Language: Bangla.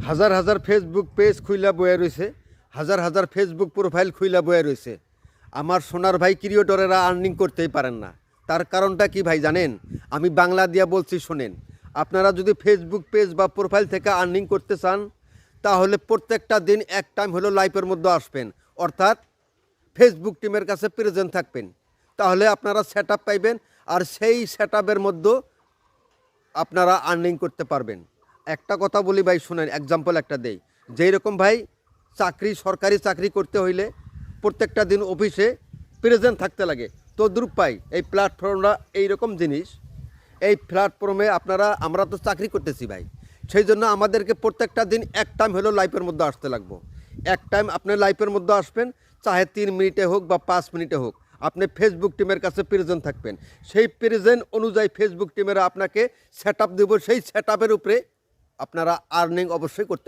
হাজার হাজার ফেসবুক পেজ খুইলা বয়ে রয়েছে, হাজার হাজার ফেসবুক প্রোফাইল খুইলা বয়ে রয়েছে। আমার সোনার ভাই ক্রিয়েটরেরা আর্নিং করতেই পারেন না। তার কারণটা কি ভাই জানেন? আমি বাংলা দিয়া বলছি, শোনেন। আপনারা যদি ফেসবুক পেজ বা প্রোফাইল থেকে আর্নিং করতে চান, তাহলে প্রত্যেকটা দিন এক টাইম হলো লাইভের মধ্যে আসবেন, অর্থাৎ ফেসবুক টিমের কাছে প্রেজেন্ট থাকবেন। তাহলে আপনারা সেট আপ পাইবেন, আর সেই সেট আপের মধ্যে আপনারা আর্নিং করতে পারবেন। একটা কথা বলি ভাই, শুনেন, এক্সাম্পল একটা দেই। যেই রকম ভাই সরকারি চাকরি করতে হইলে প্রত্যেকটা দিন অফিসে প্রেজেন্ট থাকতে লাগে, তদ্রূপ পাই এই প্ল্যাটফর্মটা এইরকম জিনিস। এই প্ল্যাটফর্মে আমরা তো চাকরি করতেছি ভাই, সেই জন্য আমাদেরকে প্রত্যেকটা দিন এক টাইম হলো লাইফের মধ্যে আসতে লাগবো। এক টাইম আপনি লাইফের মধ্যে আসবেন, চাহে 3 মিনিটে হোক বা 5 মিনিটে হোক, আপনি ফেসবুক টিমের কাছে প্রেজেন্ট থাকবেন। সেই প্রেজেন্ট অনুযায়ী ফেসবুক টিমেরা আপনাকে সেট আপ দেব, সেই সেট আপের উপরে আপনারা আর্নিং অবশ্যই করতে